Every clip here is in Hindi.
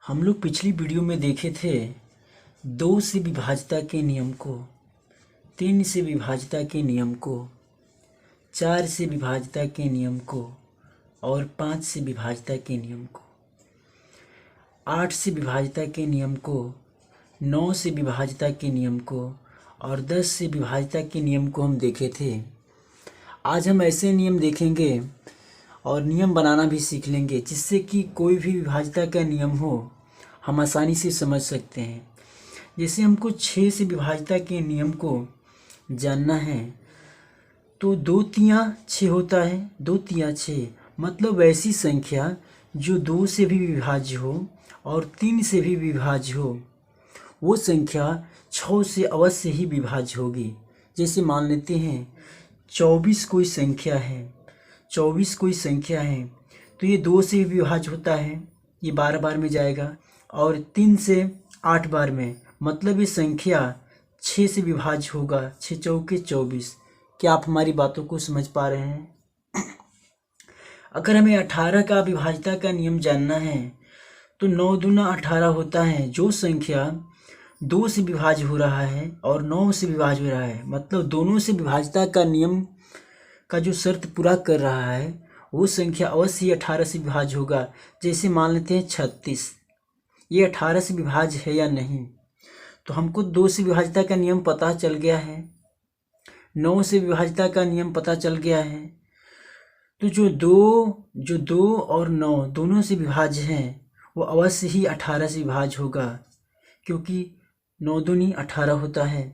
हम लोग पिछली वीडियो में देखे थे 2 से विभाज्यता के नियम को, 3 से विभाज्यता के नियम को, 4 से विभाज्यता के नियम को और 5 से विभाज्यता के नियम को, 8 से विभाज्यता के नियम को, 9 से विभाज्यता के नियम को और 10 से विभाज्यता के नियम को हम देखे थे। आज हम ऐसे नियम देखेंगे और नियम बनाना भी सीख लेंगे जिससे कि कोई भी विभाज्यता का नियम हो हम आसानी से समझ सकते हैं। जैसे हमको 6 से विभाज्यता के नियम को जानना है तो 2 तिया 6 होता है। 2 तिया 6 मतलब ऐसी संख्या जो 2 से भी विभाज्य हो और 3 से भी विभाज्य हो, वो संख्या 6 से अवश्य ही विभाज्य होगी। जैसे मान लेते हैं 24 कोई संख्या है, 24 कोई संख्या है तो ये 2 से भी विभाज्य होता है, ये 12 बार में जाएगा और 3 से 8 बार में, मतलब ये संख्या 6 से विभाज्य होगा। 6 चौके 24। क्या आप हमारी बातों को समझ पा रहे हैं? अगर हमें 18 का विभाज्यता का नियम जानना है तो 9 दूना 18 होता है। जो संख्या 2 से विभाज्य हो रहा है और 9 से विभाज्य हो रहा है, मतलब दोनों से विभाज्यता का नियम का जो शर्त पूरा कर रहा है वो संख्या अवश्य ही 18 से विभाज्य होगा। जैसे मान लेते हैं 36, ये 18 से विभाज्य है या नहीं, तो हमको 2 से विभाज्यता का नियम पता चल गया है, 9 से विभाज्यता का नियम पता चल गया है। तो जो दो और 9 दोनों से विभाज्य हैं वो अवश्य ही 18 से विभाज्य होगा, क्योंकि 9 दूनी 18 होता है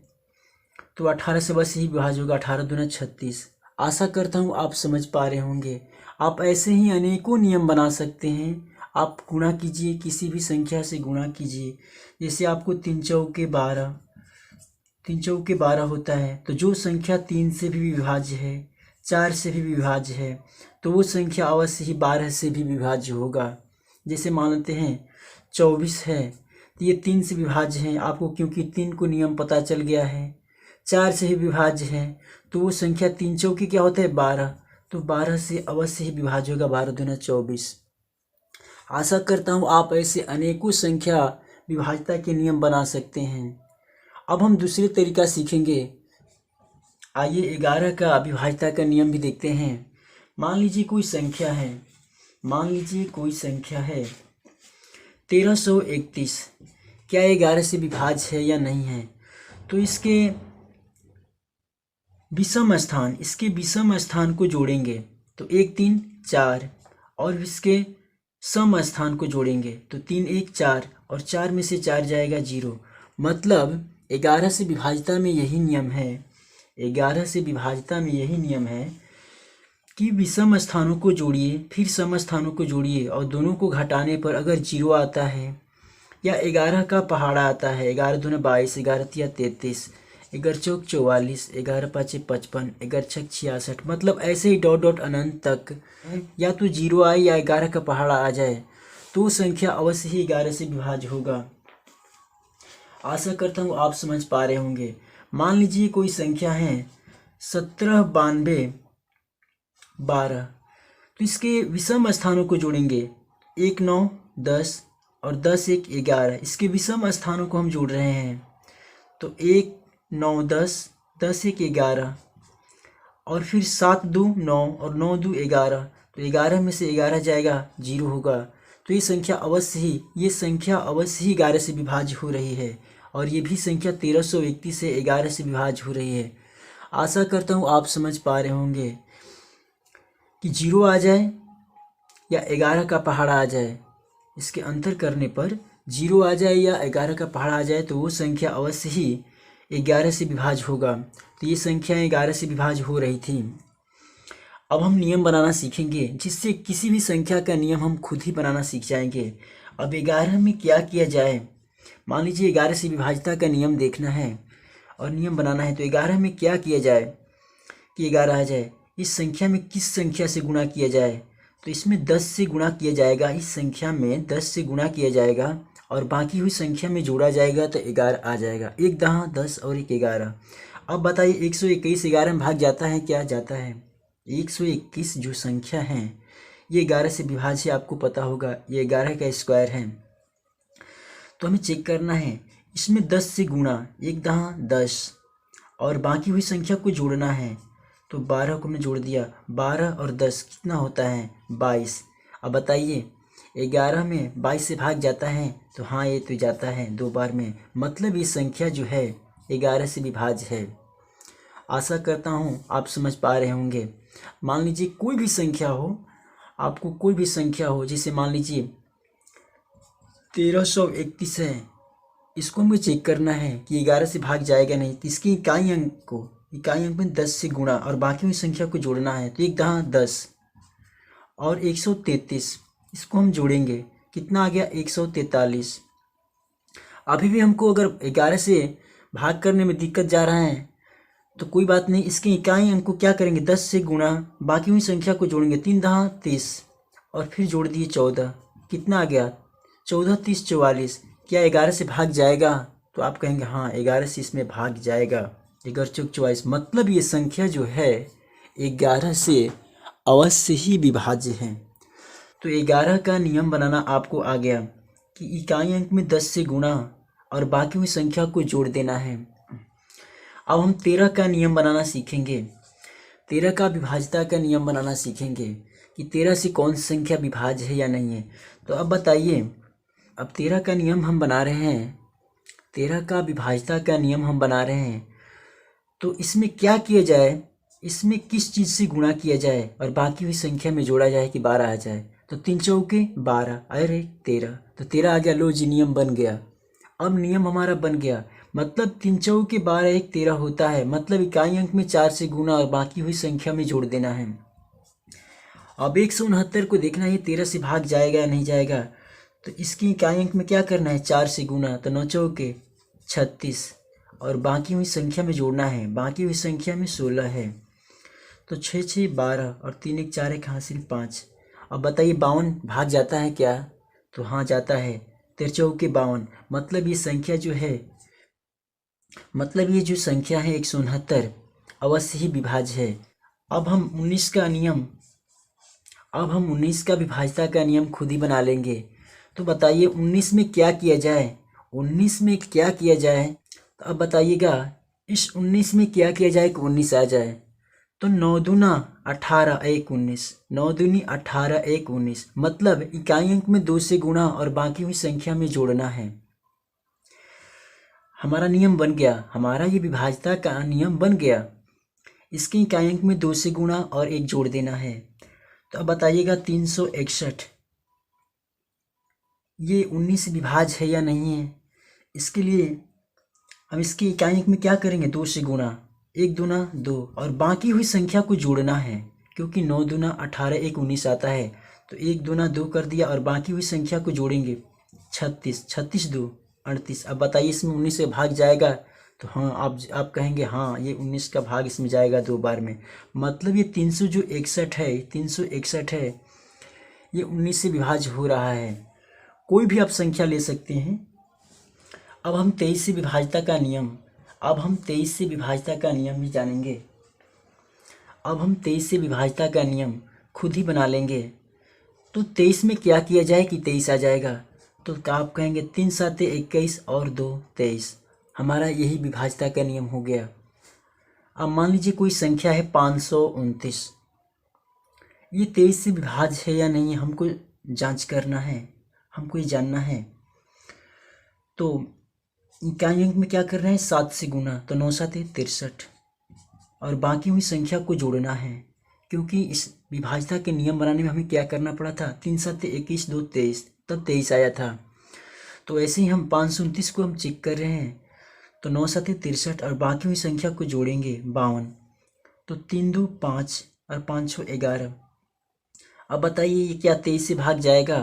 तो 18 से अवश्य ही विभाज्य होगा। 18 दूना 36। आशा करता हूँ आप समझ पा रहे होंगे। आप ऐसे ही अनेकों नियम बना सकते हैं। आप गुणा कीजिए, किसी भी संख्या से गुणा कीजिए। जैसे आपको 3 चौके 12, 3 चौके 12 होता है तो जो संख्या 3 से भी विभाज्य है, 4 से भी विभाज्य है, तो वो संख्या अवश्य ही 12 से भी विभाज्य होगा। जैसे मान लेते हैं 24 है तो ये 3 से विभाज्य है आपको, क्योंकि 3 को नियम पता चल गया है। 4 से ही विभाज्य है तो वो संख्या 3 चौके क्या होता है 12, तो 12 से अवश्य ही विभाज्य होगा। 12 दूना 24। आशा करता हूँ आप ऐसे अनेकों संख्या विभाज्यता के नियम बना सकते हैं। अब हम दूसरे तरीका सीखेंगे। आइए 11 का विभाज्यता का नियम भी देखते हैं। मान लीजिए कोई संख्या है, मान लीजिए कोई संख्या है 1331, क्या 11 से विभाज्य है या नहीं है? तो इसके विषम स्थान को जोड़ेंगे तो 1 3 4 और इसके सम स्थान को जोड़ेंगे तो 3 1 4 और 4 में से 4 जाएगा 0। मतलब 11 से विभाज्यता में यही नियम है, 11 से विभाज्यता में यही नियम है कि विषम स्थानों को जोड़िए फिर सम स्थानों को जोड़िए और दोनों को घटाने पर अगर 0 आता है या 11 का पहाड़ा आता है, 11 दूना 22, 11 तिया 33, 11 चौक 44, 11 पाँचे 55, 11 छक 66, मतलब ऐसे ही डॉट डॉट अनंत तक या तो 0 आए या 11 का पहाड़ा आ जाए तो संख्या अवश्य ही 11 से विभाज्य होगा। आशा करता हूँ आप समझ पा रहे होंगे। मान लीजिए कोई संख्या है 17 92 12, तो इसके विषम स्थानों को जोड़ेंगे 1 9 10 और 10 1 11। इसके विषम स्थानों को हम जोड़ रहे हैं तो 1 9 10, 10 1 11 और फिर 7 2 9 और 9 2 11, तो 11 में से 11 जाएगा 0 होगा। तो ये संख्या अवश्य ही 11 से विभाज्य हो रही है और ये भी संख्या 1331 से 11 से विभाज्य हो रही है। आशा करता हूँ आप समझ पा रहे होंगे कि 0 आ जाए या 11 का पहाड़ा आ जाए, इसके अंतर करने पर 0 आ जाए या 11 का पहाड़ा आ जाए तो वो संख्या अवश्य ही 11 से विभाज्य होगा। तो ये संख्या 11 से विभाज्य हो रही थी। अब हम नियम बनाना सीखेंगे जिससे किसी भी संख्या का नियम हम खुद ही बनाना सीख जाएंगे। अब 11 में क्या किया जाए? मान लीजिए 11 से विभाज्यता का नियम देखना है और नियम बनाना है तो 11 में क्या किया जाए कि 11 आ जाए? इस संख्या में किस संख्या से गुणा किया जाए? तो इसमें 10 से गुणा किया जाएगा। इस संख्या में 10 से गुणा किया जाएगा और बाकी हुई संख्या में जोड़ा जाएगा तो 11 आ जाएगा। 1 10 10 और 1 11। अब बताइए 121 11 में भाग जाता है? क्या जाता है? 121 जो संख्या है ये 11 से विभाज्य, आपको पता होगा ये 11 का स्क्वायर है। तो हमें चेक करना है, इसमें 10 से गुणा, एक दहा 10, और बाकी हुई संख्या को जोड़ना है। तो 12 को हमने जोड़ दिया, 12 और 10 कितना होता है 22। अब बताइए 11 में 22 से भाग जाता है, तो हाँ ये तो जाता है 2 बार में, मतलब ये संख्या जो है 11 से विभाज्य है। आशा करता हूँ आप समझ पा रहे होंगे। मान लीजिए कोई भी संख्या हो, आपको कोई भी संख्या हो, जैसे मान लीजिए 1331 है, इसको हमें चेक करना है कि 11 से भाग जाएगा नहीं, तो इसकी इकाई अंक में 10 से गुणा और बाकी हुई संख्या को जोड़ना है। तो एक दहा 10 और 133, इसको हम जोड़ेंगे, कितना आ गया 143। अभी भी हमको अगर 11 से भाग करने में दिक्कत जा रहा है तो कोई बात नहीं, इसके इकाई अंक को क्या करेंगे 10 से गुणा, बाकी हुई संख्या को जोड़ेंगे, 3 दहा 30 और फिर जोड़ दिए 14, कितना आ गया 14 30 44। क्या 11 से भाग जाएगा? तो आप कहेंगे हाँ 11 से इसमें भाग जाएगा, 11 चौक 44, मतलब ये संख्या जो है 11 से अवश्य ही विभाज्य है। तो 11 का नियम बनाना आपको आ गया कि इकाई अंक में 10 से गुणा और बाकी हुई संख्या को जोड़ देना है। अब हम 13 का नियम बनाना सीखेंगे, 13 का विभाज्यता का नियम बनाना सीखेंगे कि 13 से कौन सी संख्या विभाज्य है या नहीं है। तो अब बताइए, अब 13 का नियम हम बना रहे हैं, 13 का विभाज्यता का नियम हम बना रहे हैं, तो इसमें क्या किया जाए, इसमें किस चीज़ से गुणा किया जाए और बाकी हुई संख्या में जोड़ा जाए कि 12 आ जाए। तो 3 चौके 12, अरे 13, तो 13 आ गया, लो जी नियम बन गया। अब नियम हमारा बन गया, मतलब 3 चौके 12 एक 13 होता है, मतलब इकाई अंक में 4 से गुणा और बाकी हुई संख्या में जोड़ देना है। अब 169 को देखना है 13 से भाग जाएगा या नहीं जाएगा। तो इसकी इकाई अंक में क्या करना है 4 से गुणा, तो 9 चौके 36 और बाकी हुई संख्या में जोड़ना है, बाकी हुई संख्या में 16 है। तो 6 6 12 और 3 1 4 1 हासिल 5। अब बताइए 52 भाग जाता है क्या? तो हाँ जाता है, 13 चौके 52, मतलब ये संख्या जो है, मतलब ये जो संख्या है 169 अवश्य ही विभाज्य है। अब हम 19 का नियम, अब हम 19 का विभाज्यता का नियम खुद ही बना लेंगे। तो बताइए 19 में क्या किया जाए, 19 में क्या किया जाए, तो अब बताइएगा इस 19 में क्या किया जाए कि 19 आ जाए। तो 9 दूना 18 1 19, 9 दूनी 18 1 19, मतलब इकाई अंक में 2 से गुणा और बाकी हुई संख्या में जोड़ना है। हमारा नियम बन गया, हमारा ये विभाज्यता का नियम बन गया। इसके इकाई अंक में 2 से गुणा और 1 जोड़ देना है। तो अब बताइएगा 361 ये 19 विभाज्य है या नहीं है। इसके लिए हम इसकी इकाई अंक में क्या करेंगे 2 से गुणा, 1 दूना 2 और बाकी हुई संख्या को जोड़ना है, क्योंकि 9 दूना 18 1 19 आता है। तो 1 दूना 2 कर दिया और बाकी हुई संख्या को जोड़ेंगे, 36 36 2 38। अब बताइए इसमें 19 से भाग जाएगा? तो हाँ आप कहेंगे हाँ ये 19 का भाग इसमें जाएगा 2 बार में, मतलब ये 361 है, 361 है, ये 19 से विभाज्य हो रहा है। कोई भी आप संख्या ले सकते हैं। अब हम 23 से विभाज्यता का नियम, अब हम 23 से विभाज्यता का नियम भी जानेंगे। अब हम 23 से विभाज्यता का नियम खुद ही बना लेंगे। तो 23 में क्या किया जाए कि 23 आ जाएगा। तो आप कहेंगे 3 7 21 और 2 23, हमारा यही विभाज्यता का नियम हो गया। अब मान लीजिए कोई संख्या है 529, ये 23 से विभाज्य है या नहीं हमको जांच करना है, हमको ये जानना है। तो इकाई अंक में क्या कर रहे हैं 7 से गुणा, तो 9 7 63 और बाकी हुई संख्या को जोड़ना है, क्योंकि इस विभाज्यता के नियम बनाने में हमें क्या करना पड़ा था 3 7 21 2 23, तब 23 आया था। तो ऐसे ही हम 529 को हम चेक कर रहे हैं, तो 9 7 63 और बाकी हुई संख्या को जोड़ेंगे 52, तो 3 2 5 और 5 6 11। अब बताइए ये क्या 23 से भाग जाएगा?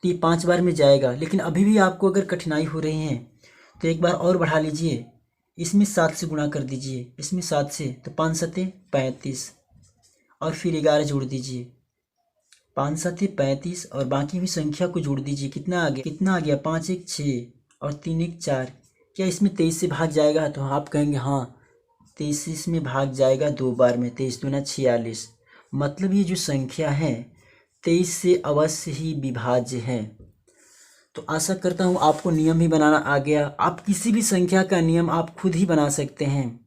तो ये 5 बार में जाएगा, लेकिन अभी भी आपको अगर कठिनाई हो रही है तो एक बार और बढ़ा लीजिए, इसमें 7 से गुणा कर दीजिए, इसमें 7 से, तो 5 7 35 और फिर 11 जोड़ दीजिए, 5 7 35 और बाकी हुई संख्या को जोड़ दीजिए, कितना आ गया 5 1 6 और 3 1 4। क्या इसमें 23 से भाग जाएगा? तो आप कहेंगे हाँ 23 में भाग जाएगा 2 बार में, 23 दूना 46, मतलब ये जो संख्या है 23 से अवश्य ही विभाज्य है। तो आशा करता हूँ आपको नियम ही बनाना आ गया। आप किसी भी संख्या का नियम आप खुद ही बना सकते हैं।